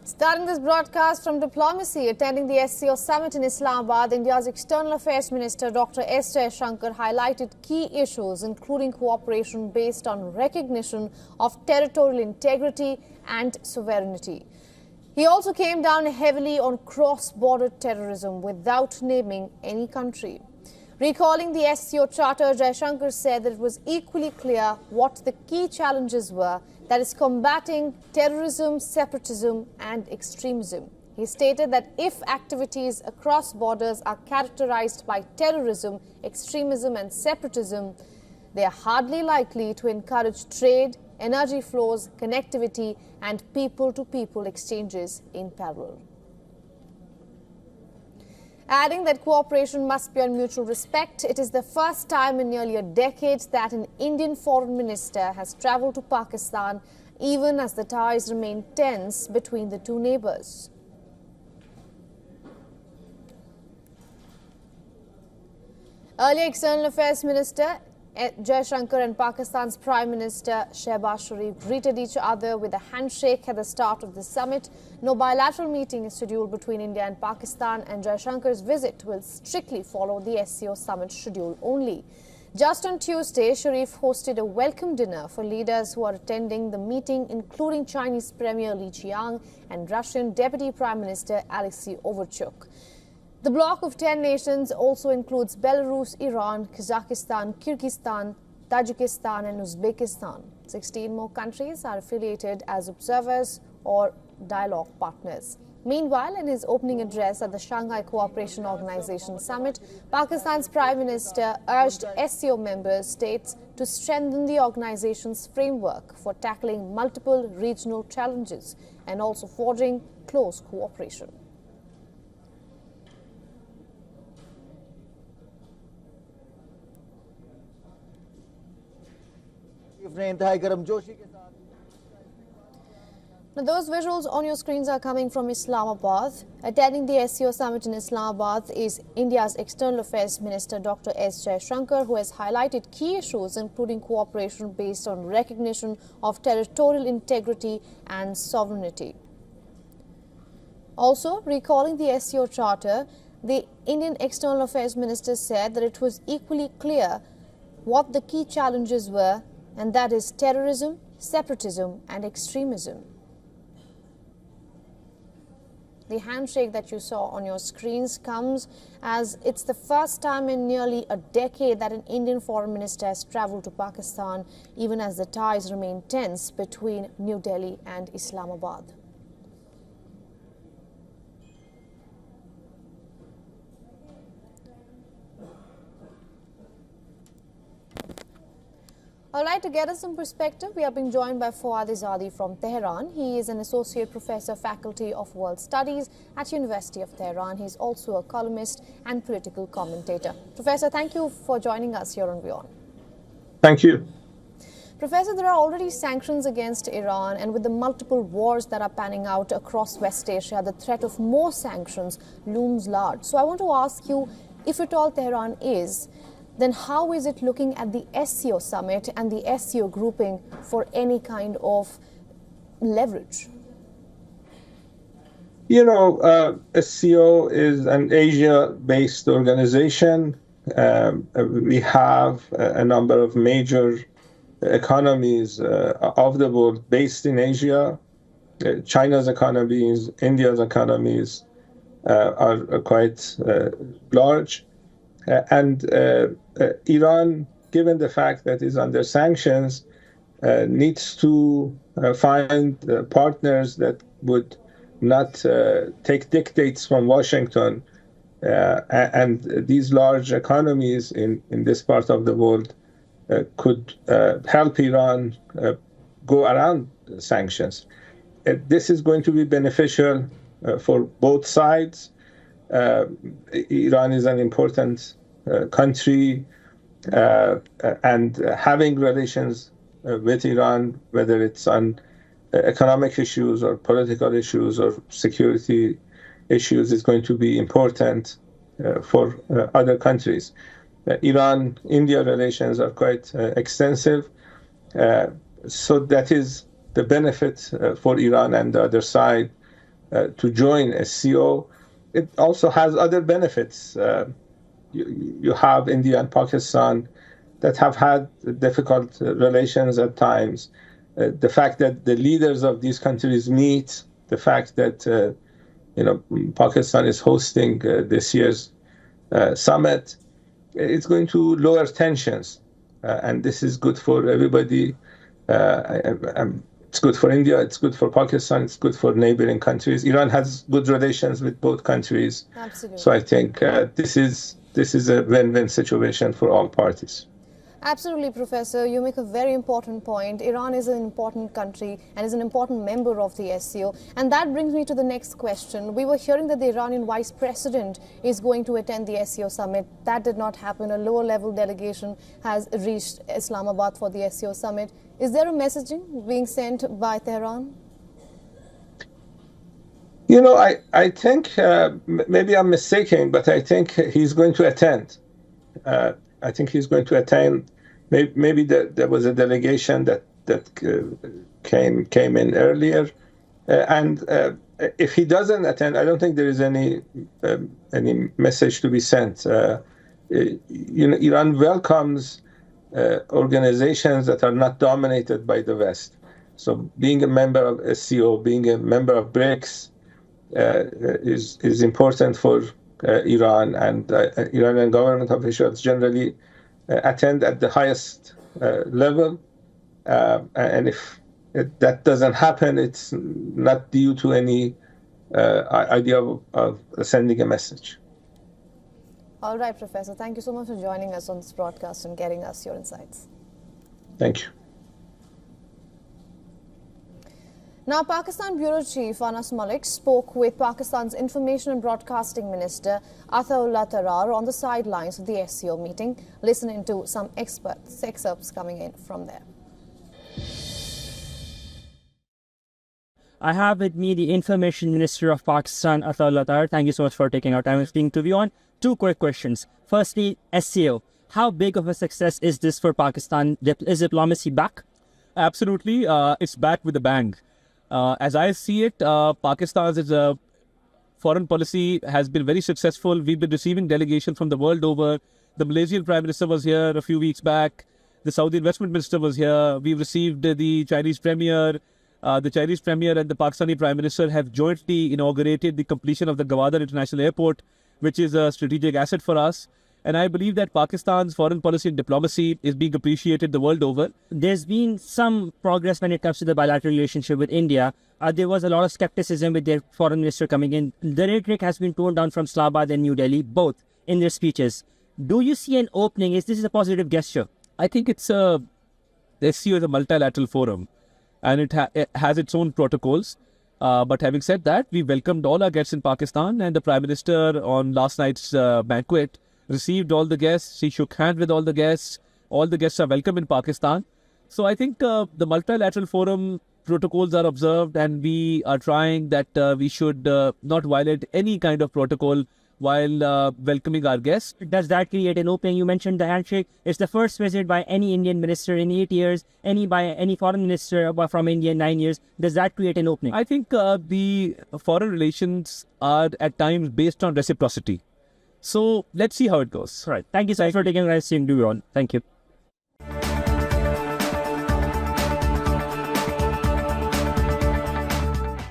Starting this broadcast from diplomacy, attending the SCO summit in Islamabad, India's External Affairs Minister Dr. S Jaishankar highlighted key issues including cooperation based on recognition of territorial integrity and sovereignty. He also came down heavily on cross-border terrorism without naming any country. Recalling the SCO Charter, Jaishankar said that it was equally clear what the key challenges were, that is combating terrorism, separatism and extremism. He stated that if activities across borders are characterized by terrorism, extremism and separatism, they are hardly likely to encourage trade, energy flows, connectivity and people-to-people exchanges in parallel. Adding that cooperation must be on mutual respect, it is the first time in nearly a decade that an Indian foreign minister has travelled to Pakistan, even as the ties remain tense between the two neighbours. Earlier, External Affairs Minister Jaishankar and Pakistan's Prime Minister Shehbaz Sharif greeted each other with a handshake at the start of the summit. No bilateral meeting is scheduled between India and Pakistan, and Jaishankar's visit will strictly follow the SCO summit schedule only. Just on Tuesday, Sharif hosted a welcome dinner for leaders who are attending the meeting, including Chinese Premier Li Qiang and Russian Deputy Prime Minister Alexei Overchuk. The bloc of 10 nations also includes Belarus, Iran, Kazakhstan, Kyrgyzstan, Tajikistan and Uzbekistan. 16 more countries are affiliated as observers or dialogue partners. Meanwhile, in his opening address at the Shanghai Cooperation Organisation summit, Pakistan's Prime Minister urged SCO member states to strengthen the organization's framework for tackling multiple regional challenges and also forging close cooperation. Now, those visuals on your screens are coming from Islamabad. Attending the SCO summit in Islamabad is India's External Affairs Minister Dr. S Jaishankar, who has highlighted key issues including cooperation based on recognition of territorial integrity and sovereignty. Also, recalling the SCO Charter, the Indian External Affairs Minister said that it was equally clear what the key challenges were, and that is terrorism, separatism and extremism. The handshake that you saw on your screens comes as it's the first time in nearly a decade that an Indian foreign minister has travelled to Pakistan, even as the ties remain tense between New Delhi and Islamabad. All right, to get us some perspective, we are being joined by Fouad Izadi from Tehran. He is an associate professor, faculty of world studies at University of Tehran. He is also a columnist and political commentator. Professor, thank you for joining us here on WION. Thank you. Professor, there are already sanctions against Iran, and with the multiple wars that are panning out across West Asia, the threat of more sanctions looms large. So I want to ask you, if at all Tehran is, then how is it looking at the SCO summit and the SCO grouping for any kind of leverage? You know, SCO is an Asia-based organization. We have a number of major economies of the world based in Asia. China's economies, India's economies are quite large. And Iran, given the fact that it's under sanctions, needs to find partners that would not take dictates from Washington. And these large economies in this part of the world could help Iran go around sanctions. This is going to be beneficial for both sides. Iran is an important country, and having relations with Iran, whether it's on economic issues or political issues or security issues, is going to be important for other countries. Iran-India relations are quite extensive, so that is the benefit for Iran and the other side to join SCO. It also has other benefits. You have India and Pakistan that have had difficult relations at times. The fact that the leaders of these countries meet, the fact that Pakistan is hosting this year's summit, it's going to lower tensions, and this is good for everybody. It's good for India, it's good for Pakistan, it's good for neighboring countries. Iran has good relations with both countries. Absolutely. So I think this is a win-win situation for all parties. Absolutely, Professor. You make a very important point. Iran is an important country and is an important member of the SCO. And that brings me to the next question. We were hearing that the Iranian vice president is going to attend the SCO summit. That did not happen. A lower level delegation has reached Islamabad for the SCO summit. Is there a messaging being sent by Tehran? I think maybe I'm mistaken, but I think he's going to attend. I think he's going to attend. Maybe there was a delegation that came in earlier, and if he doesn't attend, I don't think there is any message to be sent. Iran welcomes organizations that are not dominated by the West. So being a member of SCO, being a member of BRICS, is important for Iran, and Iranian government officials generally attend at the highest level. And if that doesn't happen, it's not due to any idea of sending a message. All right, Professor. Thank you so much for joining us on this broadcast and getting us your insights. Thank you. Now, Pakistan Bureau Chief Anas Malik spoke with Pakistan's Information and Broadcasting Minister Ataullah Tarar on the sidelines of the SCO meeting. Listen into some excerpts coming in from there. I have with me the Information Minister of Pakistan, Ataullah Tarar. Thank you so much for taking our time and speaking to WION. Two quick questions. Firstly, SCO. How big of a success is this for Pakistan? Is diplomacy back? Absolutely. It's back with a bang. As I see it, Pakistan's foreign policy has been very successful. We've been receiving delegation from the world over. The Malaysian Prime Minister was here a few weeks back. The Saudi Investment Minister was here. We've received the Chinese Premier. The Chinese Premier and the Pakistani Prime Minister have jointly inaugurated the completion of the Gwadar International Airport, which is a strategic asset for us. And I believe that Pakistan's foreign policy and diplomacy is being appreciated the world over. There's been some progress when it comes to the bilateral relationship with India. There was a lot of skepticism with their foreign minister coming in. The rhetoric has been toned down from Islamabad and New Delhi, both in their speeches. Do you see an opening? Is this a positive gesture? I think the SCO is a multilateral forum, and it has its own protocols. But having said that, we welcomed all our guests in Pakistan, and the Prime Minister on last night's banquet received all the guests. He shook hands with all the guests. All the guests are welcome in Pakistan. So I think the multilateral forum protocols are observed, and we are trying that we should not violate any kind of protocol while welcoming our guests. Does that create an opening? You mentioned the handshake. It's the first visit by any Indian minister in 8 years, by any foreign minister from India in 9 years. Does that create an opening? I think the foreign relations are at times based on reciprocity. So let's see how it goes. All right. Thank you so much for taking us to WION. Thank you.